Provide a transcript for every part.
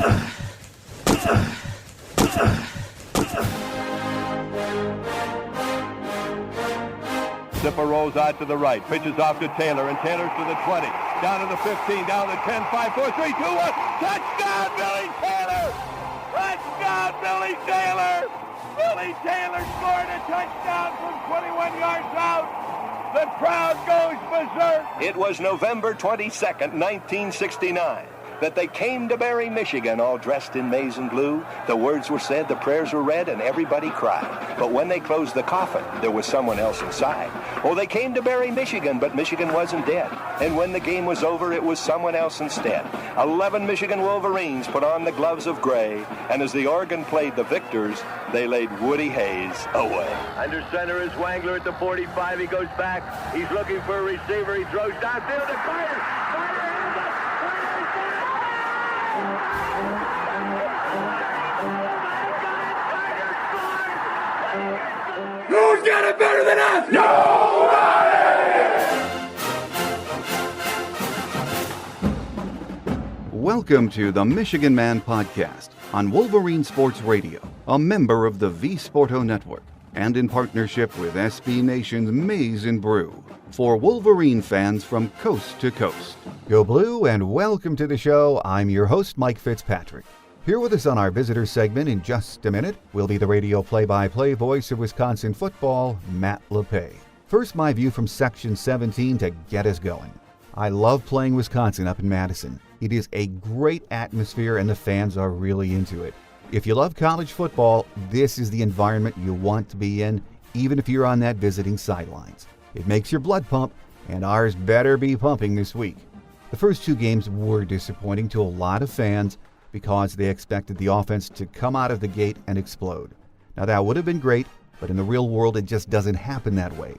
Zipper rolls out to the right, pitches off to Taylor, and Taylor's to the 20, down to the 15, down to the 10, 5, 4, 3, 2, 1. Touchdown, Billy Taylor! Touchdown, Billy Taylor! Billy Taylor scored a touchdown from 21 yards out. The crowd goes berserk. It was November 22nd, 1969. That they came to Barry, Michigan, all dressed in maize and blue. The words were said, the prayers were read, and everybody cried. But when they closed the coffin, there was someone else inside. Oh, they came to Barry, Michigan, but Michigan wasn't dead. And when the game was over, it was someone else instead. 11 Michigan Wolverines put on the gloves of gray, and as the organ played the victors, they laid Woody Hayes away. Under center is Wangler at the 45. He goes back. He's looking for a receiver. He throws downfield to Carter. Who's got it better than us? Nobody! Welcome to the Michigan Man Podcast on Wolverine Sports Radio, a member of the V Sporto Network, and in partnership with SB Nation's Maize and Brew, for Wolverine fans from coast to coast. Go Blue and welcome to the show. I'm your host, Mike Fitzpatrick. Here with us on our visitor segment in just a minute will be the radio play-by-play voice of Wisconsin football, Matt Lepay. First, my view from Section 17 to get us going. I love playing Wisconsin up in Madison. It is a great atmosphere and the fans are really into it. If you love college football, this is the environment you want to be in, even if you're on that visiting sidelines. It makes your blood pump, and ours better be pumping this week. The first two games were disappointing to a lot of fans because they expected the offense to come out of the gate and explode. Now that would have been great, but in the real world it just doesn't happen that way.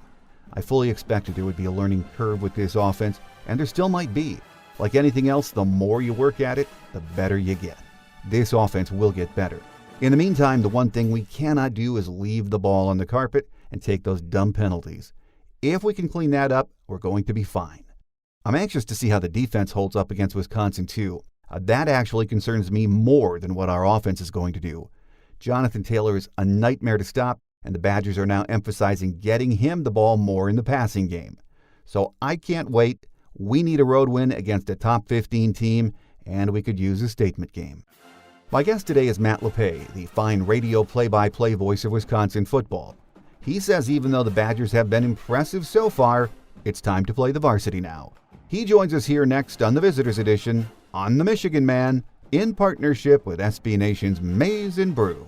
I fully expected there would be a learning curve with this offense, and there still might be. Like anything else, the more you work at it, the better you get. This offense will get better. In the meantime, the one thing we cannot do is leave the ball on the carpet and take those dumb penalties. If we can clean that up, we're going to be fine. I'm anxious to see how the defense holds up against Wisconsin too. That actually concerns me more than what our offense is going to do. Jonathan Taylor is a nightmare to stop, and the Badgers are now emphasizing getting him the ball more in the passing game. So I can't wait. We need a road win against a top 15 team, and we could use a statement game. My guest today is Matt Lepay, the fine radio play-by-play voice of Wisconsin football. He says even though the Badgers have been impressive so far, it's time to play the varsity now. He joins us here next on the Visitors Edition on the Michigan Man, in partnership with SB Nation's Maize and Brew.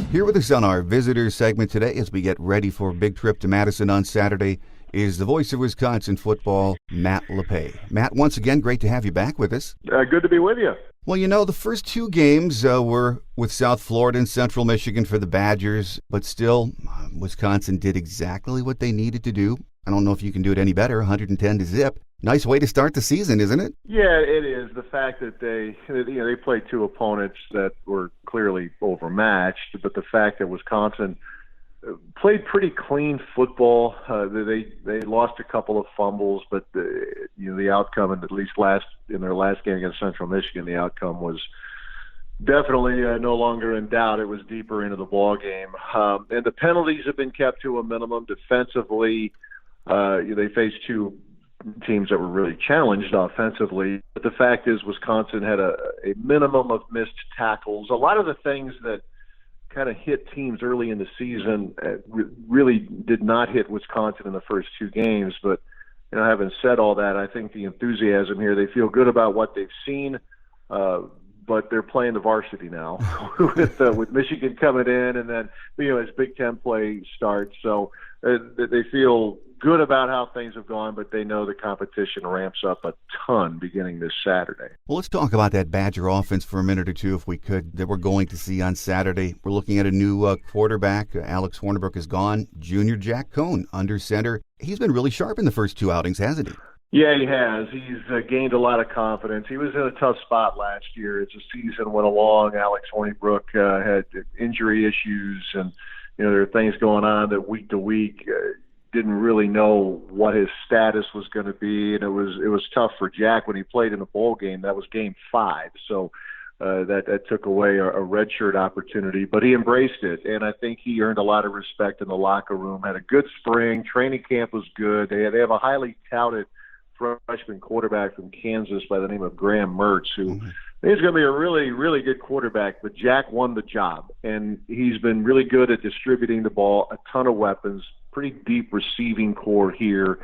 Here with us on our visitors segment today as we get ready for a big trip to Madison on Saturday is the voice of Wisconsin football, Matt Lepay. Matt, once again, great to have you back with us. Good to be with you. Well, you know, the first two games were with South Florida and Central Michigan for the Badgers, but still, Wisconsin did exactly what they needed to do. I don't know if you can do it any better, 110-0. Nice way to start the season, isn't it? Yeah, it is. The fact that they played two opponents that were clearly overmatched, but the fact that Wisconsin played pretty clean football. They lost a couple of fumbles, but the outcome, at least in their last game against Central Michigan, the outcome was definitely no longer in doubt. It was deeper into the ball game, and the penalties have been kept to a minimum. Defensively, they faced two teams that were really challenged offensively. But the fact is Wisconsin had a minimum of missed tackles. A lot of the things that kind of hit teams early in the season. Really did not hit Wisconsin in the first 2 games. But, having said all that, I think the enthusiasm here, they feel good about what they've seen, but they're playing the varsity now with Michigan coming in, and then, as Big Ten play starts. So they feel good about how things have gone, but they know the competition ramps up a ton beginning this Saturday. Well, let's talk about that Badger offense for a minute or two, if we could, that we're going to see on Saturday. We're looking at a new quarterback. Alex Hornibrook is gone. Junior Jack Cohn under center. He's been really sharp in the first 2 outings, hasn't he? Yeah, he has. He's gained a lot of confidence. He was in a tough spot last year as the season went along. Alex Hornibrook had injury issues, and there are things going on that week to week didn't really know what his status was going to be, and it was tough for Jack when he played in a bowl game. That was game 5, so that took away a redshirt opportunity, but he embraced it, and I think he earned a lot of respect in the locker room. Had a good spring. Training camp was good. They have a highly touted freshman quarterback from Kansas by the name of Graham Mertz, who I think is going to be a really, really good quarterback, but Jack won the job, and he's been really good at distributing the ball, a ton of weapons, pretty deep receiving core here,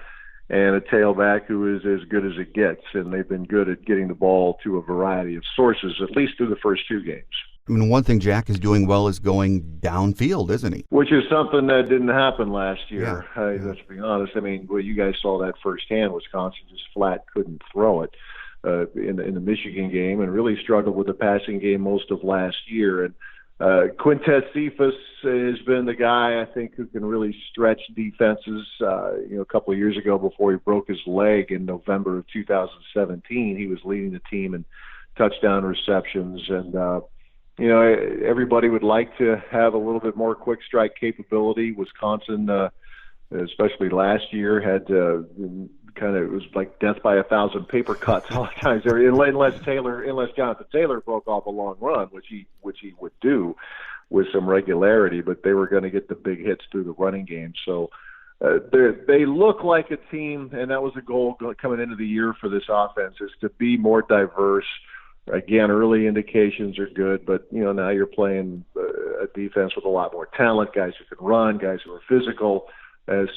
and a tailback who is as good as it gets, and they've been good at getting the ball to a variety of sources, at least through the first 2 games. I mean, one thing Jack is doing well is going downfield, isn't he? Which is something that didn't happen last year. Yeah. Let's be honest. I mean, well, you guys saw that firsthand. Wisconsin just flat couldn't throw it in the Michigan game, and really struggled with the passing game most of last year. And Quintez Cephas has been the guy, I think, who can really stretch defenses. A couple of years ago, before he broke his leg in November of 2017, he was leading the team in touchdown receptions, and everybody would like to have a little bit more quick strike capability. Wisconsin, especially last year, had it was like death by 1,000 paper cuts all the times. Unless Jonathan Taylor broke off a long run, which he would do with some regularity, but they were going to get the big hits through the running game. So they look like a team, and that was the goal coming into the year for this offense, is to be more diverse. Again, early indications are good, but now you're playing a defense with a lot more talent, guys who can run, guys who are physical.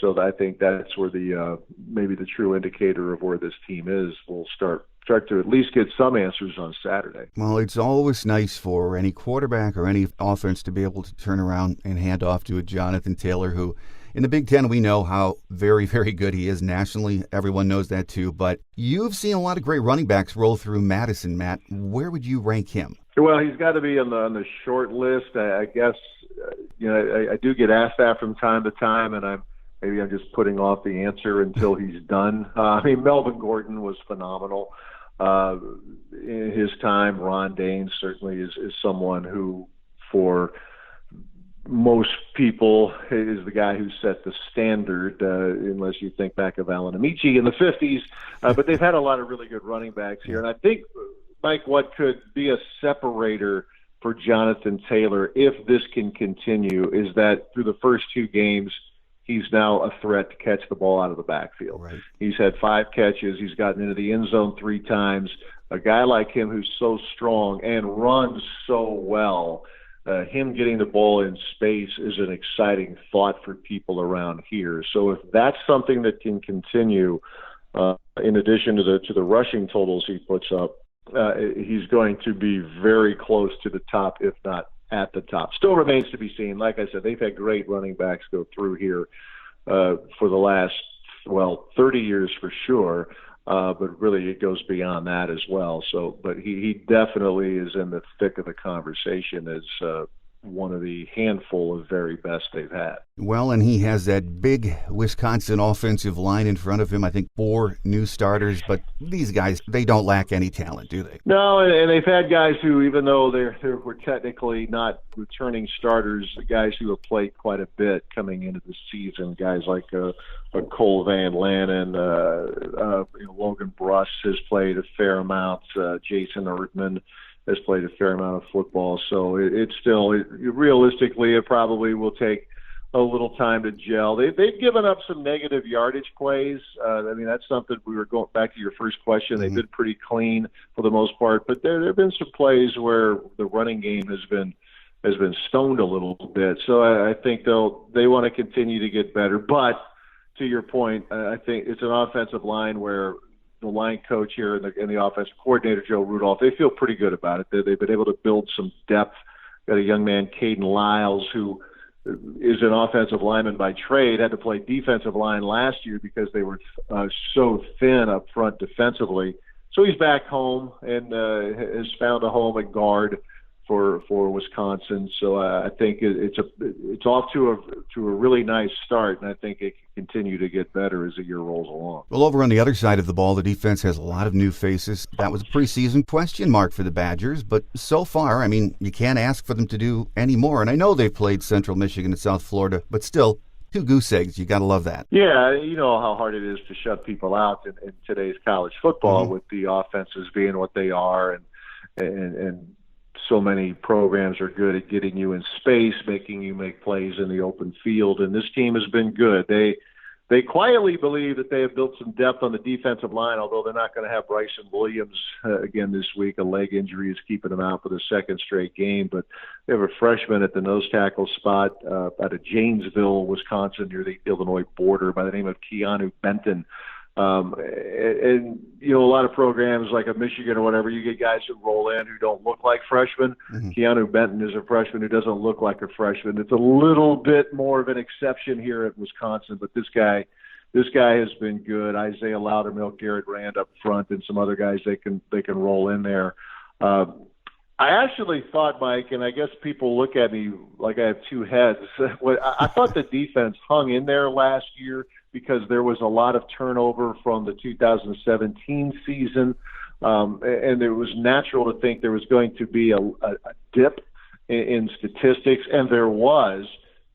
So I think that's where the maybe the true indicator of where this team is. We'll start to at least get some answers on Saturday. Well, it's always nice for any quarterback or any offense to be able to turn around and hand off to a Jonathan Taylor, who in the Big Ten, we know how very, very good he is nationally. Everyone knows that too. But you've seen a lot of great running backs roll through Madison, Matt. Where would you rank him? Well, he's got to be on the short list. I guess, I do get asked that from time to time, and maybe I'm just putting off the answer until he's done. Melvin Gordon was phenomenal in his time. Ron Dane certainly is someone who, for most people, is the guy who set the standard, unless you think back of Alan Amici in the 50s. But they've had a lot of really good running backs here. And I think, Mike, what could be a separator for Jonathan Taylor, if this can continue, is that through the first 2 games, he's now a threat to catch the ball out of the backfield. Right. He's had 5 catches. He's gotten into the end zone 3 times. A guy like him who's so strong and runs so well, him getting the ball in space is an exciting thought for people around here. So if that's something that can continue, in addition to the rushing totals he puts up, he's going to be very close to the top, if not at the top. Still remains to be seen. Like I said, they've had great running backs go through here for the last, 30 years for sure. But really it goes beyond that as well. So, but he definitely is in the thick of the conversation as one of the handful of very best they've had. Well, and he has that big Wisconsin offensive line in front of him. I think 4 new starters, but these guys, they don't lack any talent, do they? No, and they've had guys who, even though they were technically not returning starters, the guys who have played quite a bit coming into the season, guys like Cole Van Lanen, Logan Bruss has played a fair amount, Jason Erdman has played a fair amount of football. So it's still, realistically, it probably will take a little time to gel. They've given up some negative yardage plays. That's something we were going back to your first question. They've been pretty clean for the most part, but there have been some plays where the running game has stoned a little bit. So I think they want to continue to get better. But to your point, I think it's an offensive line where the line coach here and the offensive coordinator, Joe Rudolph, they feel pretty good about it. They've been able to build some depth. Got a young man, Caden Lyles, who is an offensive lineman by trade, had to play defensive line last year because they were so thin up front defensively. So he's back home and has found a home at guard for Wisconsin. So I think it's off to a really nice start, and I think it can continue to get better as the year rolls along. Well, over on the other side of the ball, the defense has a lot of new faces. That was a preseason question mark for the Badgers, but so far, I mean, you can't ask for them to do any more. And I know they've played Central Michigan and South Florida, but still, 2 goose eggs. You got to love that. Yeah, you know how hard it is to shut people out in today's college football with the offenses being what they are, and so many programs are good at getting you in space, making you make plays in the open field, and this team has been good. They quietly believe that they have built some depth on the defensive line, although they're not going to have Bryson Williams again this week. A leg injury is keeping him out for the second straight game, but they have a freshman at the nose tackle spot out of Janesville, Wisconsin, near the Illinois border, by the name of Keanu Benton. And you know, a lot of programs like a Michigan or whatever, you get guys who roll in who don't look like freshmen. Keanu Benton is a freshman who doesn't look like a freshman. It's a little bit more of an exception here at Wisconsin, but this guy has been good. Isaiah Loudermilk, Garrett Rand up front, and some other guys they can roll in there. I actually thought, Mike, and I guess people look at me like I have two heads. I thought the defense hung in there last year because there was a lot of turnover from the 2017 season, and it was natural to think there was going to be a dip in statistics, and there was,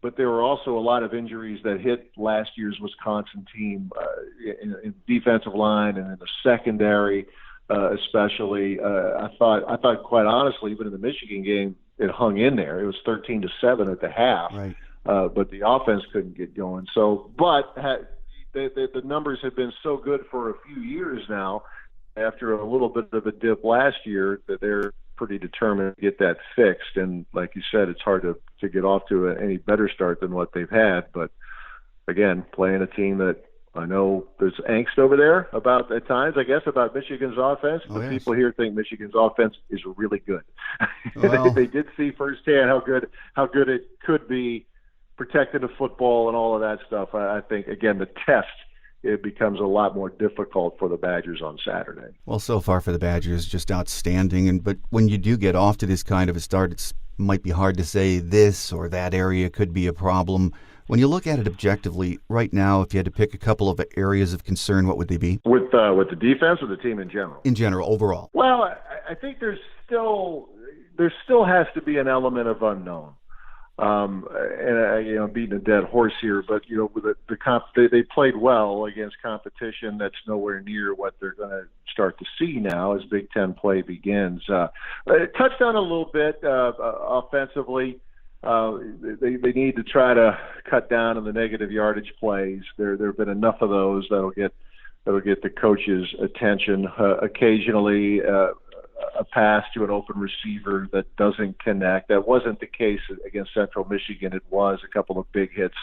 but there were also a lot of injuries that hit last year's Wisconsin team in defensive line and in the secondary. Especially, I thought quite honestly, even in the Michigan game, it hung in there. It was 13-7 at the half, right. But the offense couldn't get going. So, but the numbers have been so good for a few years now. After a little bit of a dip last year, that they're pretty determined to get that fixed. And like you said, it's hard to get off to any better start than what they've had. But again, playing a team that I know there's angst over there about at times, I guess, about Michigan's offense. But people here think Michigan's offense is really good. Well, they did see firsthand how good it could be protecting the football and all of that stuff. I think, again, the test, it becomes a lot more difficult for the Badgers on Saturday. Well, so far for the Badgers, just outstanding. But when you do get off to this kind of a start, it might be hard to say this or that area could be a problem. When you look at it objectively, right now, if you had to pick a couple of areas of concern, what would they be? With the defense or the team in general? In general, overall. Well, I think there still has to be an element of unknown. And beating a dead horse here, but they played well against competition that's nowhere near what they're going to start to see now as Big Ten play begins. Touched on a little bit offensively. They need to try to cut down on the negative yardage plays. There have been enough of those that'll get the coach's attention. Occasionally, a pass to an open receiver that doesn't connect. That wasn't the case against Central Michigan. It was. A couple of big hits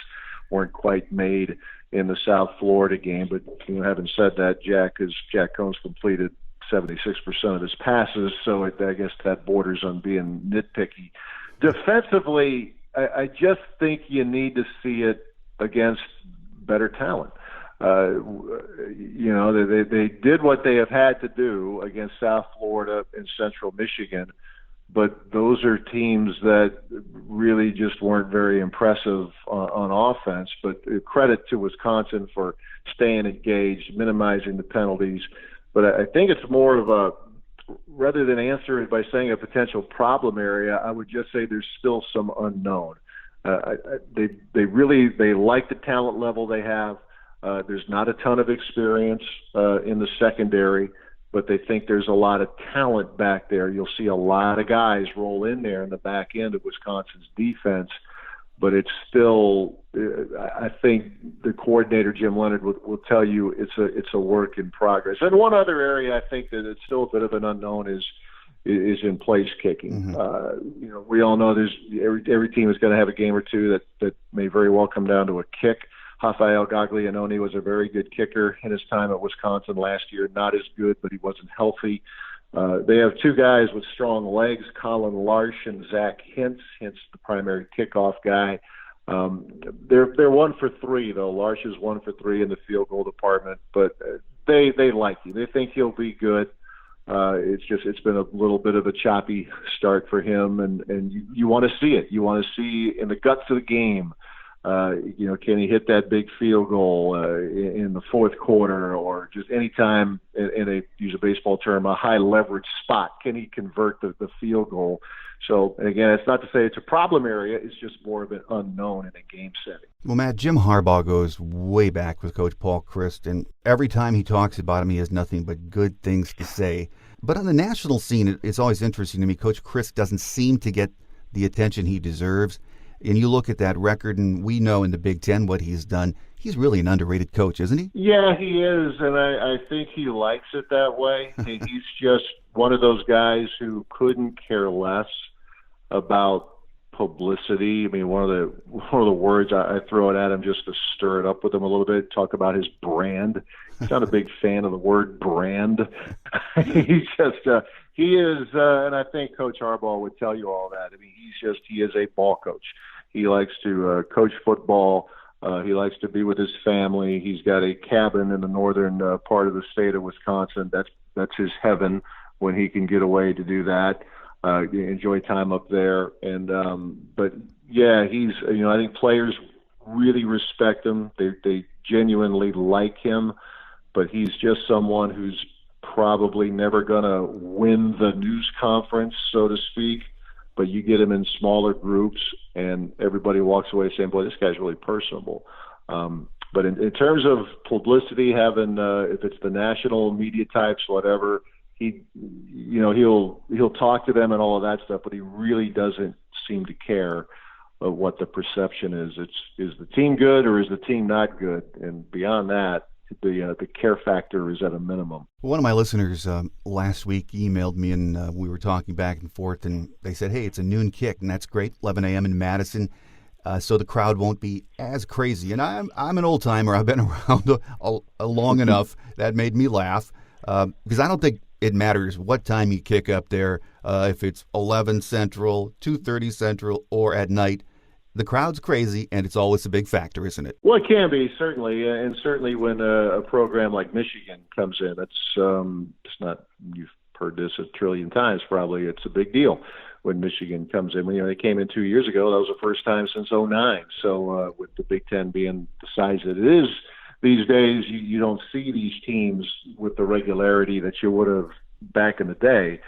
weren't quite made in the South Florida game. But having said that, Jack Combs completed 76% of his passes, so I guess that borders on being nitpicky. Defensively, I just think you need to see it against better talent. They did what they have had to do against South Florida and Central Michigan, but those are teams that really just weren't very impressive on offense. But credit to Wisconsin for staying engaged, minimizing the penalties. But I think it's more of rather than answer it by saying a potential problem area, I would just say there's still some unknown. They like the talent level they have. There's not a ton of experience in the secondary, but they think there's a lot of talent back there. You'll see a lot of guys roll in there in the back end of Wisconsin's defense, but it's still, I think the coordinator, Jim Leonard, will tell you it's a work in progress. And one other area I think that it's still a bit of an unknown is is in place kicking. We all know there's every team is going to have a game or two that may very well come down to a kick. Rafael Gaglianone was a very good kicker in his time at Wisconsin last year. Not as good, but he wasn't healthy. They have two guys with strong legs, Colin Larsh and Zach Hintz. Hintz, the primary kickoff guy. They're 1 for 3 though. Larsh is 1 for 3 in the field goal department, but they like him. They think he'll be good. It's been a little bit of a choppy start for him, and you want to see it. You want to see in the guts of the game. Can he hit that big field goal in the fourth quarter, or just any time use a baseball term, a high leverage spot? Can he convert the field goal? So, and again, it's not to say it's a problem area. It's just more of an unknown in a game setting. Well, Matt, Jim Harbaugh goes way back with Coach Paul Chryst, and every time he talks about him, he has nothing but good things to say. But on the national scene, it's always interesting to me. Coach Chryst doesn't seem to get the attention he deserves. And you look at that record, and we know in the Big Ten what he's done. He's really an underrated coach, isn't he? Yeah, he is, and I think he likes it that way. He's just one of those guys who couldn't care less about publicity. I mean, one of the words I throw it at him just to stir it up with him a little bit. Talk about his brand. He's not a big fan of the word brand. He is, and I think Coach Harbaugh would tell you all that. I mean, he is a ball coach. He likes to coach football. He likes to be with his family. He's got a cabin in the northern part of the state of Wisconsin. That's his heaven when he can get away to do that. Enjoy time up there. And but yeah, I think players really respect him. They genuinely like him, but he's just someone who's probably never going to win the news conference, so to speak. But you get him in smaller groups, and everybody walks away saying, boy, this guy's really personable. But in terms of publicity, having if it's the national media types, whatever, he'll talk to them and all of that stuff, but he really doesn't seem to care what the perception is. Is the team good or is the team not good? And beyond that, the care factor is at a minimum. One of my listeners last week emailed me, and we were talking back and forth, and they said, hey, it's a noon kick, and that's great, 11 a.m. in Madison, so the crowd won't be as crazy. And I'm an old-timer. I've been around long enough. That made me laugh because I don't think it matters what time you kick up there, if it's 11 Central, 2:30 Central, or at night. The crowd's crazy, and it's always a big factor, isn't it? Well, it can be, certainly. And certainly when a program like Michigan comes in, it's not, you've heard this a trillion times probably, it's a big deal when Michigan comes in. They came in 2 years ago. That was the first time since 2009. So with the Big Ten being the size that it is these days, you don't see these teams with the regularity that you would have back in the day.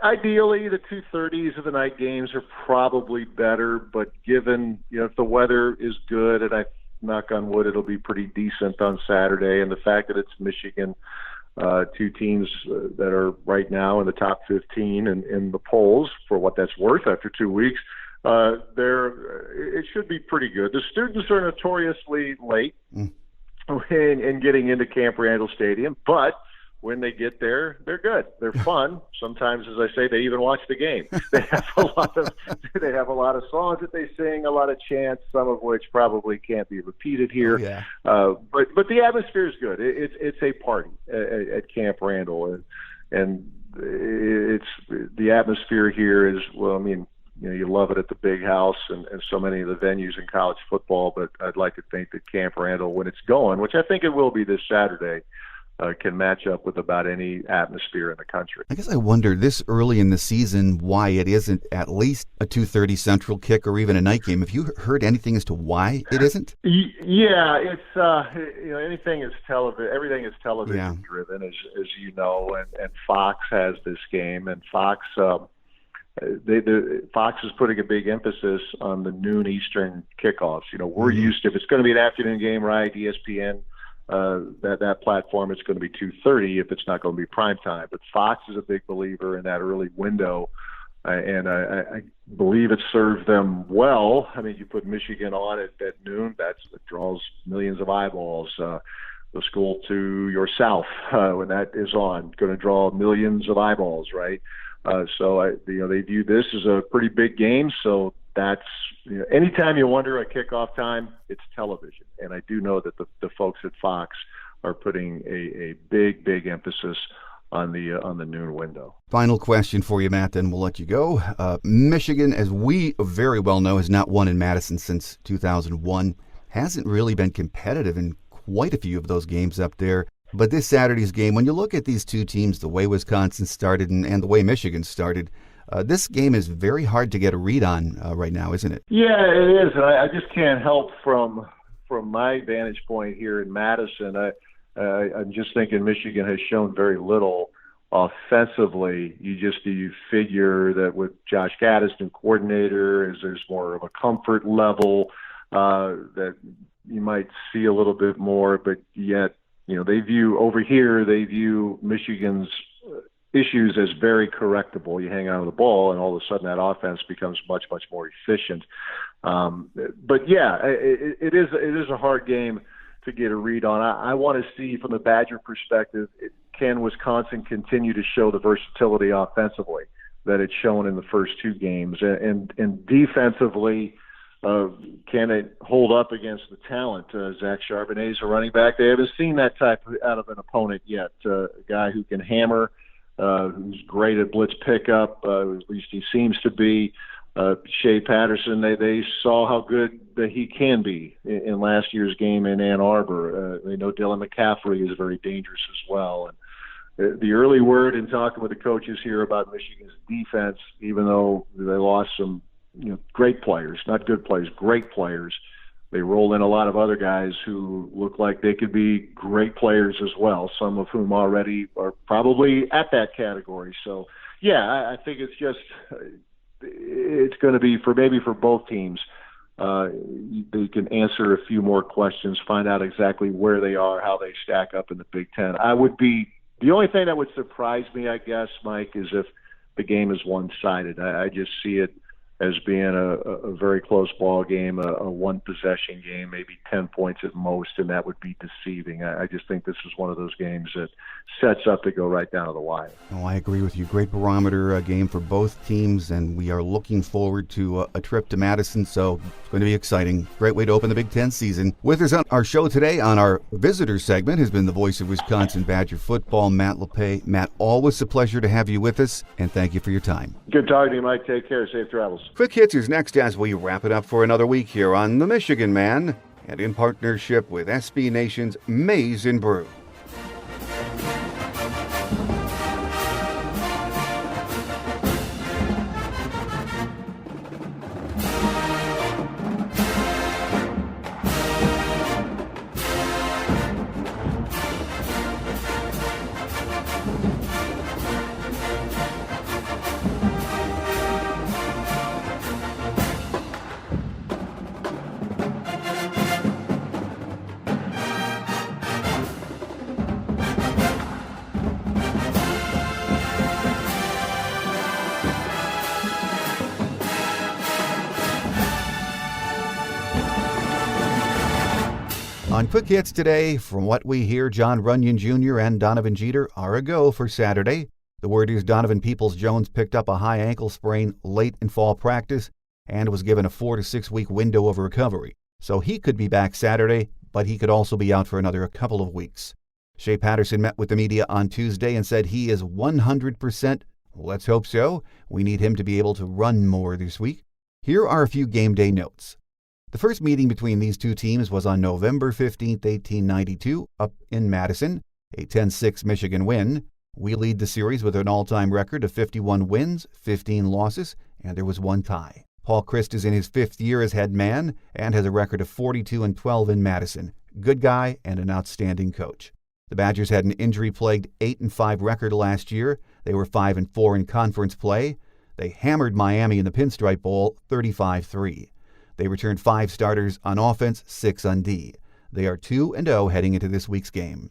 Ideally, the 2:30s of the night games are probably better, but given, if the weather is good, and I knock on wood, it'll be pretty decent on Saturday, and the fact that it's Michigan, two teams that are right now in the top 15 and in the polls, for what that's worth after 2 weeks, it should be pretty good. The students are notoriously late in getting into Camp Randall Stadium, but when they get there, they're good. They're fun. Sometimes, as I say, they even watch the game. They have a lot of songs that they sing, a lot of chants, some of which probably can't be repeated here. Oh, yeah. But the atmosphere is good. It's a party at Camp Randall, and it's the atmosphere here is, well, I mean, you love it at the Big House and so many of the venues in college football, but I'd like to think that Camp Randall, when it's going, which I think it will be this Saturday, can match up with about any atmosphere in the country. I guess I wonder this early in the season why it isn't at least a 2:30 Central kick or even a night game. Have you heard anything as to why it isn't? Yeah, it's anything is television. Everything is television driven, as you know, and Fox has this game, and Fox. Fox is putting a big emphasis on the noon Eastern kickoffs. We're used to, if it's going to be an afternoon game, right? ESPN. That platform, it's going to be 2:30 if it's not going to be prime time. But Fox is a big believer in that early window, and I believe it served them well. I mean, you put Michigan on at noon, that draws millions of eyeballs. the school to your south when that is on, going to draw millions of eyeballs, right? They view this as a pretty big game. So that's, anytime you wonder at kickoff time, it's television. And I do know that the folks at Fox are putting a big emphasis on the noon window. Final question for you, Matt, then we'll let you go. Michigan, as we very well know, has not won in Madison since 2001. Hasn't really been competitive in quite a few of those games up there. But this Saturday's game, when you look at these two teams, the way Wisconsin started and the way Michigan started, this game is very hard to get a read on right now, isn't it? Yeah, it is. And I just can't help from my vantage point here in Madison. I'm just thinking Michigan has shown very little offensively. You figure that with Josh Gaddis, coordinator, there's more of a comfort level that you might see a little bit more, but yet, they view Michigan's issues as very correctable. You hang on to the ball, and all of a sudden that offense becomes much more efficient. But yeah, it is a hard game to get a read on. I want to see, from the Badger perspective, can Wisconsin continue to show the versatility offensively that it's shown in the first two games, and defensively, can it hold up against the talent? Zach Charbonnet is a running back. They haven't seen that type out of an opponent yet. A guy who can hammer, who's great at blitz pickup, at least he seems to be. Shea Patterson, they saw how good that he can be in last year's game in Ann Arbor. They know Dylan McCaffrey is very dangerous as well. And the early word in talking with the coaches here about Michigan's defense, even though they lost some great players, not good players, great players, they roll in a lot of other guys who look like they could be great players as well, some of whom already are probably at that category. So, yeah, I think it's going to be for both teams. They can answer a few more questions, find out exactly where they are, how they stack up in the Big Ten. The only thing that would surprise me, I guess, Mike, is if the game is one-sided. I just see it as being a very close ball game, a one-possession game, maybe 10 points at most, and that would be deceiving. I just think this is one of those games that sets up to go right down to the wire. Oh, I agree with you. Great barometer game for both teams, and we are looking forward to a trip to Madison, so it's going to be exciting. Great way to open the Big Ten season. With us on our show today on our visitor segment has been the voice of Wisconsin Badger football, Matt Lepay. Matt, always a pleasure to have you with us, and thank you for your time. Good talking to you, Mike. Take care. Safe travels. Quick Hits is next as we wrap it up for another week here on The Michigan Man, and in partnership with SB Nation's Maize and Brew. On Quick Hits today, from what we hear, John Runyon Jr. and Donovan Jeter are a go for Saturday. The word is Donovan Peoples-Jones picked up a high ankle sprain late in fall practice and was given a 4 to 6 week window of recovery. So he could be back Saturday, but he could also be out for another couple of weeks. Shea Patterson met with the media on Tuesday and said he is 100%. Let's hope so. We need him to be able to run more this week. Here are a few game day notes. The first meeting between these two teams was on November 15, 1892, up in Madison, a 10-6 Michigan win. We lead the series with an all-time record of 51 wins, 15 losses, and there was one tie. Paul Chryst is in his 5th year as head man and has a record of 42-12 in Madison. Good guy and an outstanding coach. The Badgers had an injury-plagued 8-5 record last year. They were 5-4 in conference play. They hammered Miami in the Pinstripe Bowl 35-3. They returned 5 starters on offense, 6 on D. They are 2-0 heading into this week's game.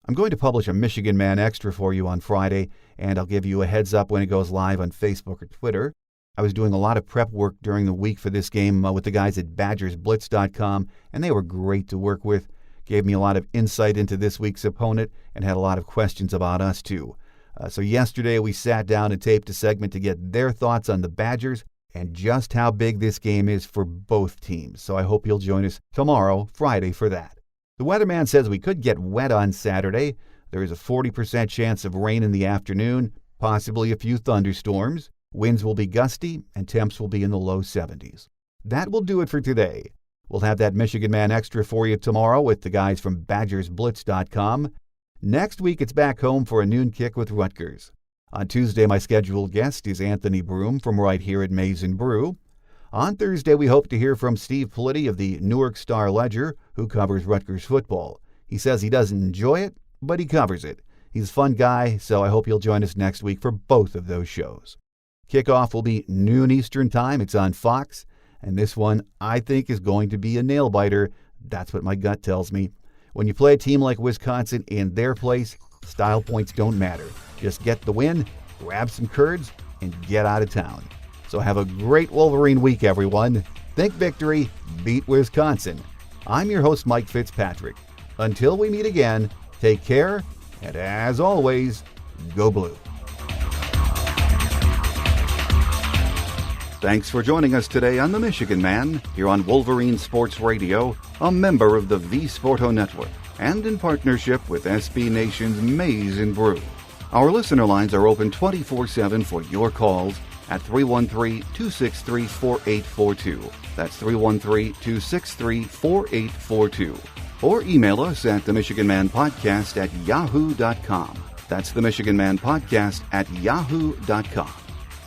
I'm going to publish a Michigan Man Extra for you on Friday, and I'll give you a heads up when it goes live on Facebook or Twitter. I was doing a lot of prep work during the week for this game with the guys at BadgersBlitz.com, and they were great to work with. gave me a lot of insight into this week's opponent and had a lot of questions about us too. So yesterday we sat down and taped a segment to get their thoughts on the Badgers and just how big this game is for both teams. So I hope you'll join us tomorrow, Friday, for that. The weatherman says we could get wet on Saturday. There is a 40% chance of rain in the afternoon, possibly a few thunderstorms. Winds will be gusty and temps will be in the low 70s. That will do it for today. We'll have that Michigan Man Extra for you tomorrow with the guys from BadgersBlitz.com. Next week, it's back home for a noon kick with Rutgers. On Tuesday, my scheduled guest is Anthony Broom from right here at Maize and Brew. On Thursday, we hope to hear from Steve Politi of the Newark Star-Ledger, who covers Rutgers football. He says he doesn't enjoy it, but he covers it. He's a fun guy, so I hope you'll join us next week for both of those shows. Kickoff will be noon Eastern Time. It's on Fox. And this one, I think, is going to be a nail-biter. That's what my gut tells me. When you play a team like Wisconsin in their place, style points don't matter. Just get the win, grab some curds, and get out of town. So have a great Wolverine week, everyone. Think victory, beat Wisconsin. I'm your host, Mike Fitzpatrick. Until we meet again, take care, and as always, go blue. Thanks for joining us today on The Michigan Man, here on Wolverine Sports Radio, a member of the V Sporto Network, and in partnership with SB Nation's Maize and Brew. Our listener lines are open 24/7 for your calls at 313-263-4842. That's 313-263-4842. Or email us at themichiganmanpodcast@yahoo.com. That's themichiganmanpodcast@yahoo.com.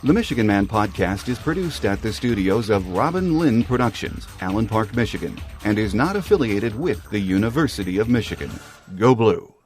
The Michigan Man Podcast is produced at the studios of Robin Lynn Productions, Allen Park, Michigan, and is not affiliated with the University of Michigan. Go Blue!